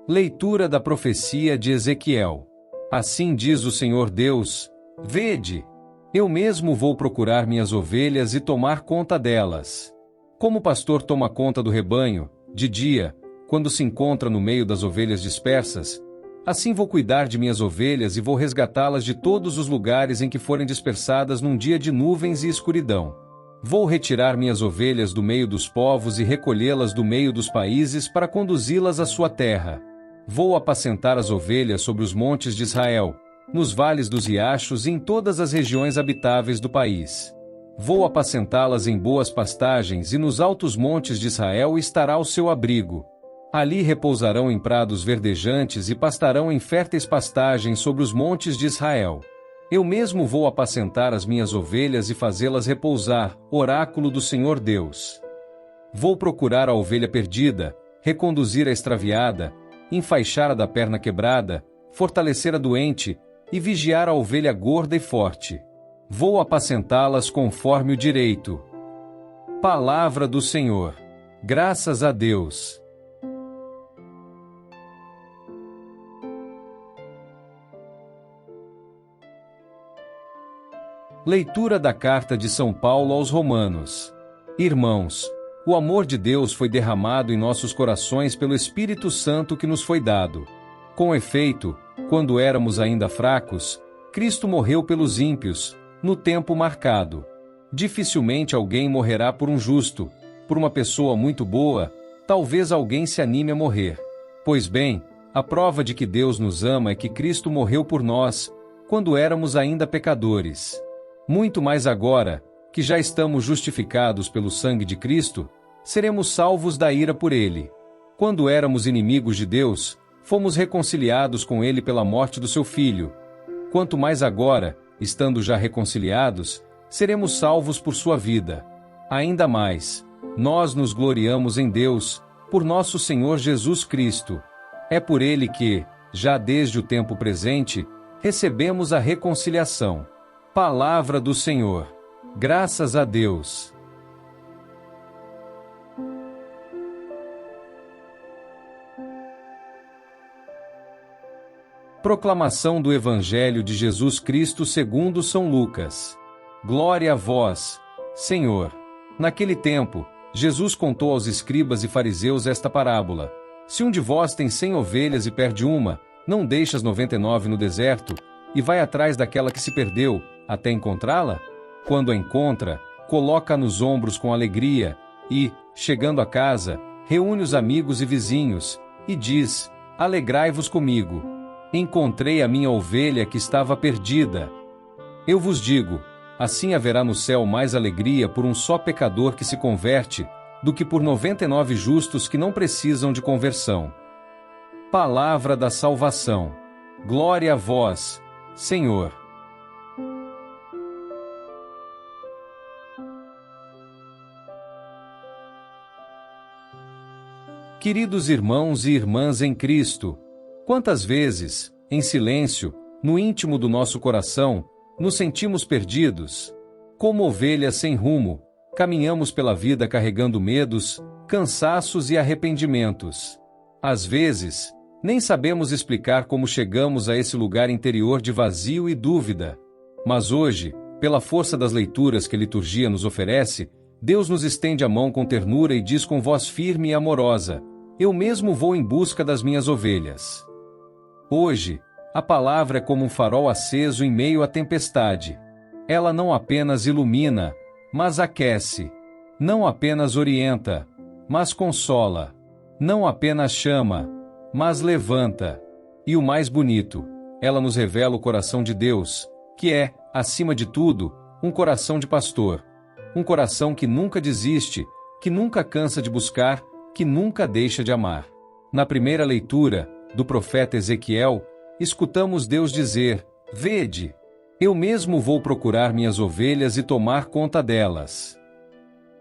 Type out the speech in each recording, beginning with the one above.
Leitura da profecia de Ezequiel. Assim diz o Senhor Deus: Vede, eu mesmo vou procurar minhas ovelhas e tomar conta delas. Como o pastor toma conta do rebanho, de dia, quando se encontra no meio das ovelhas dispersas, assim vou cuidar de minhas ovelhas e vou resgatá-las de todos os lugares em que forem dispersadas num dia de nuvens e escuridão. Vou retirar minhas ovelhas do meio dos povos e recolhê-las do meio dos países para conduzi-las à sua terra. Vou apacentar as ovelhas sobre os montes de Israel, nos vales dos riachos e em todas as regiões habitáveis do país. Vou apacentá-las em boas pastagens e nos altos montes de Israel estará o seu abrigo. Ali repousarão em prados verdejantes e pastarão em férteis pastagens sobre os montes de Israel. Eu mesmo vou apacentar as minhas ovelhas e fazê-las repousar, oráculo do Senhor Deus. Vou procurar a ovelha perdida, reconduzir a extraviada, enfaixar a da perna quebrada, fortalecer a doente e vigiar a ovelha gorda e forte. Vou apacentá-las conforme o direito. Palavra do Senhor. Graças a Deus. Leitura da Carta de São Paulo aos Romanos. Irmãos, o amor de Deus foi derramado em nossos corações pelo Espírito Santo que nos foi dado. Com efeito, quando éramos ainda fracos, Cristo morreu pelos ímpios, no tempo marcado. Dificilmente alguém morrerá por um justo, por uma pessoa muito boa, talvez alguém se anime a morrer. Pois bem, a prova de que Deus nos ama é que Cristo morreu por nós, quando éramos ainda pecadores. Muito mais agora, que já estamos justificados pelo sangue de Cristo, seremos salvos da ira por ele. Quando éramos inimigos de Deus, fomos reconciliados com ele pela morte do seu Filho. Quanto mais agora, estando já reconciliados, seremos salvos por sua vida. Ainda mais, nós nos gloriamos em Deus, por nosso Senhor Jesus Cristo. É por ele que, já desde o tempo presente, recebemos a reconciliação. Palavra do Senhor. Graças a Deus. Proclamação do Evangelho de Jesus Cristo segundo São Lucas. Glória a vós, Senhor. Naquele tempo, Jesus contou aos escribas e fariseus esta parábola: Se um de vós tem 100 ovelhas e perde uma, não deixa as 99 no deserto, e vai atrás daquela que se perdeu, até encontrá-la? Quando a encontra, coloca-a nos ombros com alegria, e, chegando a casa, reúne os amigos e vizinhos, e diz: Alegrai-vos comigo. Encontrei a minha ovelha que estava perdida. Eu vos digo, assim haverá no céu mais alegria por um só pecador que se converte, do que por 99 justos que não precisam de conversão. Palavra da salvação. Glória a vós, Senhor. Queridos irmãos e irmãs em Cristo, quantas vezes, em silêncio, no íntimo do nosso coração, nos sentimos perdidos? Como ovelhas sem rumo, caminhamos pela vida carregando medos, cansaços e arrependimentos. Às vezes, nem sabemos explicar como chegamos a esse lugar interior de vazio e dúvida. Mas hoje, pela força das leituras que a liturgia nos oferece, Deus nos estende a mão com ternura e diz com voz firme e amorosa: Eu mesmo vou em busca das minhas ovelhas. Hoje, a palavra é como um farol aceso em meio à tempestade. Ela não apenas ilumina, mas aquece. Não apenas orienta, mas consola. Não apenas chama, mas levanta. E o mais bonito, ela nos revela o coração de Deus, que é, acima de tudo, um coração de pastor. Um coração que nunca desiste, que nunca cansa de buscar, que nunca deixa de amar. Na primeira leitura, do profeta Ezequiel, escutamos Deus dizer: Vede, eu mesmo vou procurar minhas ovelhas e tomar conta delas.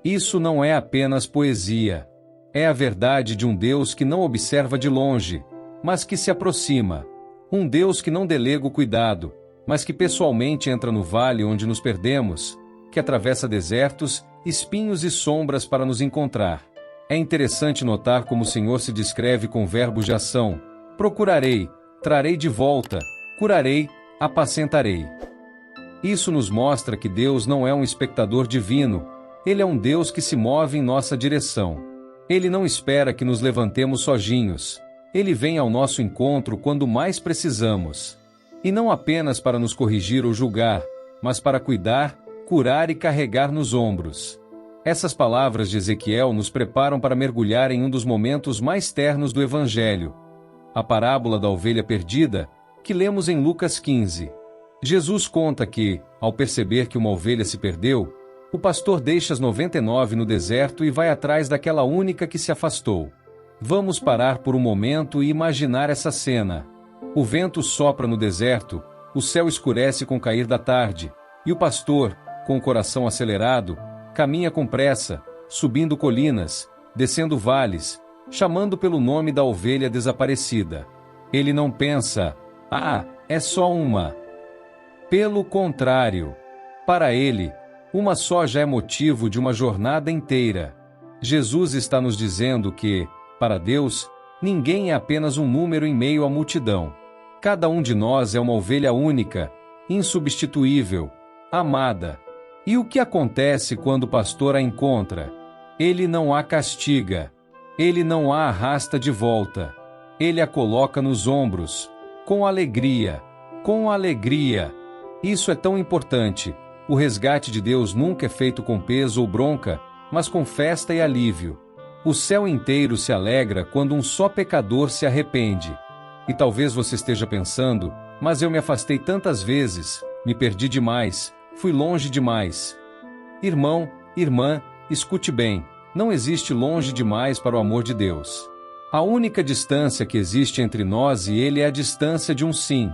Isso não é apenas poesia. É a verdade de um Deus que não observa de longe, mas que se aproxima. Um Deus que não delega o cuidado, mas que pessoalmente entra no vale onde nos perdemos, que atravessa desertos, espinhos e sombras para nos encontrar. É interessante notar como o Senhor se descreve com verbos de ação, Procurarei, trarei de volta, curarei, apacentarei. Isso nos mostra que Deus não é um espectador divino, Ele é um Deus que se move em nossa direção. Ele não espera que nos levantemos sozinhos. Ele vem ao nosso encontro quando mais precisamos. E não apenas para nos corrigir ou julgar, mas para cuidar, curar e carregar nos ombros. Essas palavras de Ezequiel nos preparam para mergulhar em um dos momentos mais ternos do Evangelho, a parábola da ovelha perdida, que lemos em Lucas 15. Jesus conta que, ao perceber que uma ovelha se perdeu, o pastor deixa as 99 no deserto e vai atrás daquela única que se afastou. Vamos parar por um momento e imaginar essa cena. O vento sopra no deserto, o céu escurece com o cair da tarde, e o pastor, com o coração acelerado, caminha com pressa, subindo colinas, descendo vales, chamando pelo nome da ovelha desaparecida. Ele não pensa, é só uma. Pelo contrário, para ele, uma só já é motivo de uma jornada inteira. Jesus está nos dizendo que, para Deus, ninguém é apenas um número em meio à multidão. Cada um de nós é uma ovelha única, insubstituível, amada. E o que acontece quando o pastor a encontra? Ele não a castiga. Ele não a arrasta de volta. Ele a coloca nos ombros, com alegria. Com alegria. Isso é tão importante. O resgate de Deus nunca é feito com peso ou bronca, mas com festa e alívio. O céu inteiro se alegra quando um só pecador se arrepende. E talvez você esteja pensando, mas eu me afastei tantas vezes, me perdi demais, fui longe demais. Irmão, irmã, escute bem, não existe longe demais para o amor de Deus. A única distância que existe entre nós e Ele é a distância de um sim.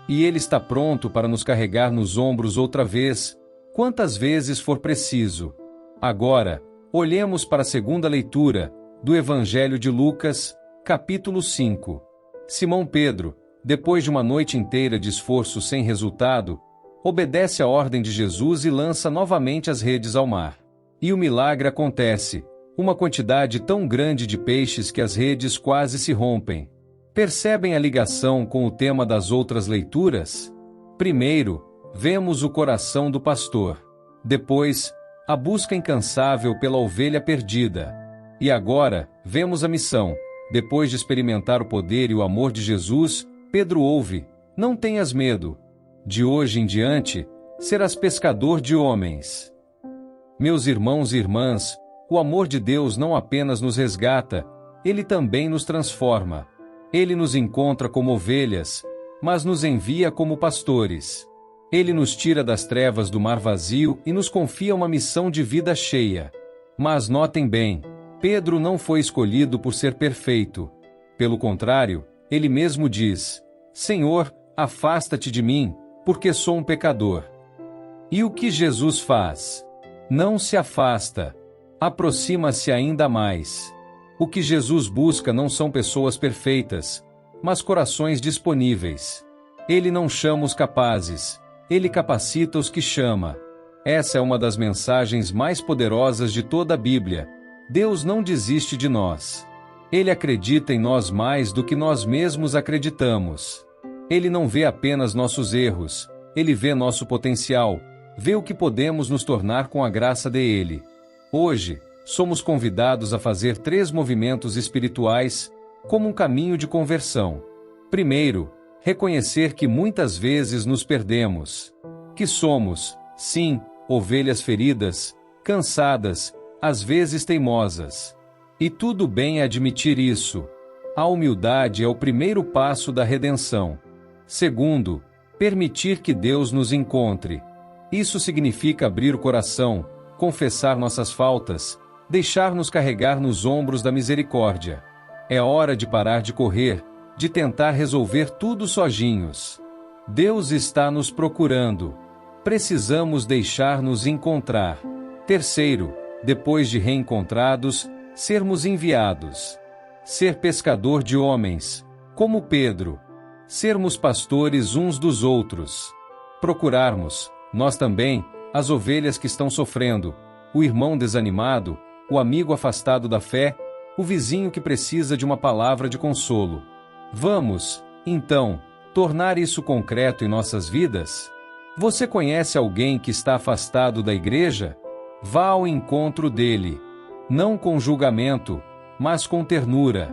E Ele está pronto para nos carregar nos ombros outra vez, quantas vezes for preciso. Agora, olhemos para a segunda leitura, do Evangelho de Lucas, capítulo 5. Simão Pedro, depois de uma noite inteira de esforço sem resultado, obedece à ordem de Jesus e lança novamente as redes ao mar. E o milagre acontece, uma quantidade tão grande de peixes que as redes quase se rompem. Percebem a ligação com o tema das outras leituras? Primeiro, vemos o coração do pastor. Depois, a busca incansável pela ovelha perdida. E agora, vemos a missão. Depois de experimentar o poder e o amor de Jesus, Pedro ouve: não tenhas medo. De hoje em diante, serás pescador de homens. Meus irmãos e irmãs, o amor de Deus não apenas nos resgata, Ele também nos transforma. Ele nos encontra como ovelhas, mas nos envia como pastores. Ele nos tira das trevas do mar vazio e nos confia uma missão de vida cheia. Mas notem bem, Pedro não foi escolhido por ser perfeito. Pelo contrário, ele mesmo diz: Senhor, afasta-te de mim, porque sou um pecador. E o que Jesus faz? Não se afasta, aproxima-se ainda mais. O que Jesus busca não são pessoas perfeitas, mas corações disponíveis. Ele não chama os capazes, Ele capacita os que chama. Essa é uma das mensagens mais poderosas de toda a Bíblia. Deus não desiste de nós. Ele acredita em nós mais do que nós mesmos acreditamos. Ele não vê apenas nossos erros, Ele vê nosso potencial, vê o que podemos nos tornar com a graça dele. Hoje, somos convidados a fazer 3 movimentos espirituais, como um caminho de conversão. Primeiro, reconhecer que muitas vezes nos perdemos. Que somos, sim, ovelhas feridas, cansadas, às vezes teimosas. E tudo bem admitir isso. A humildade é o primeiro passo da redenção. Segundo, permitir que Deus nos encontre. Isso significa abrir o coração, confessar nossas faltas, deixar-nos carregar nos ombros da misericórdia. É hora de parar de correr, de tentar resolver tudo sozinhos. Deus está nos procurando. Precisamos deixar-nos encontrar. Terceiro, depois de reencontrados, sermos enviados. Ser pescador de homens, como Pedro. Sermos pastores uns dos outros. Procurarmos, nós também, as ovelhas que estão sofrendo, o irmão desanimado, o amigo afastado da fé, o vizinho que precisa de uma palavra de consolo. Vamos, então, tornar isso concreto em nossas vidas? Você conhece alguém que está afastado da igreja? Vá ao encontro dele. Não com julgamento, mas com ternura.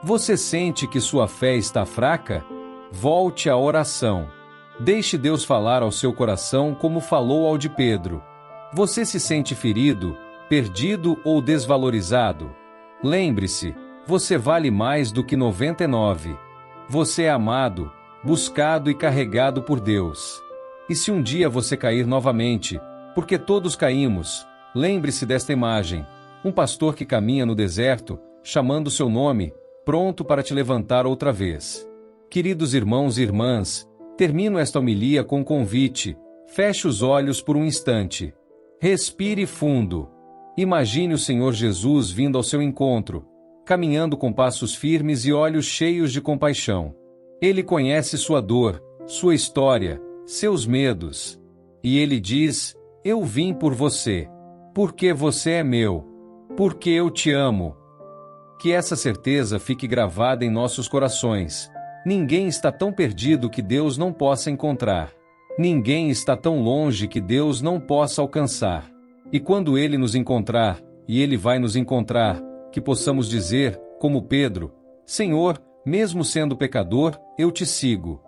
Você sente que sua fé está fraca? Volte à oração. Deixe Deus falar ao seu coração como falou ao de Pedro. Você se sente ferido, perdido ou desvalorizado? Lembre-se, você vale mais do que 99. Você é amado, buscado e carregado por Deus. E se um dia você cair novamente, porque todos caímos, lembre-se desta imagem: um pastor que caminha no deserto, chamando seu nome, pronto para te levantar outra vez. Queridos irmãos e irmãs, termino esta homilia com um convite. Feche os olhos por um instante. Respire fundo. Imagine o Senhor Jesus vindo ao seu encontro, caminhando com passos firmes e olhos cheios de compaixão. Ele conhece sua dor, sua história, seus medos. E ele diz: eu vim por você. Porque você é meu. Porque eu te amo. Que essa certeza fique gravada em nossos corações. Ninguém está tão perdido que Deus não possa encontrar. Ninguém está tão longe que Deus não possa alcançar. E quando Ele nos encontrar, e Ele vai nos encontrar, que possamos dizer, como Pedro: Senhor, mesmo sendo pecador, eu te sigo.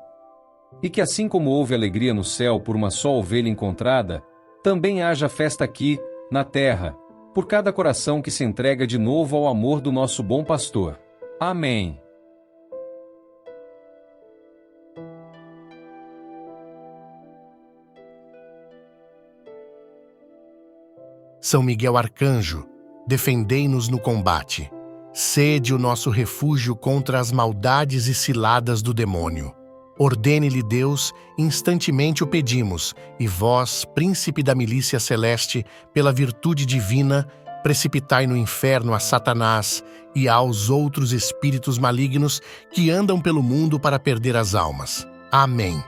E que assim como houve alegria no céu por uma só ovelha encontrada, também haja festa aqui, na terra, por cada coração que se entrega de novo ao amor do nosso bom pastor. Amém. São Miguel Arcanjo, defendei-nos no combate. Sede o nosso refúgio contra as maldades e ciladas do demônio. Ordene-lhe Deus, instantemente o pedimos, e vós, príncipe da milícia celeste, pela virtude divina, precipitai no inferno a Satanás e aos outros espíritos malignos que andam pelo mundo para perder as almas. Amém.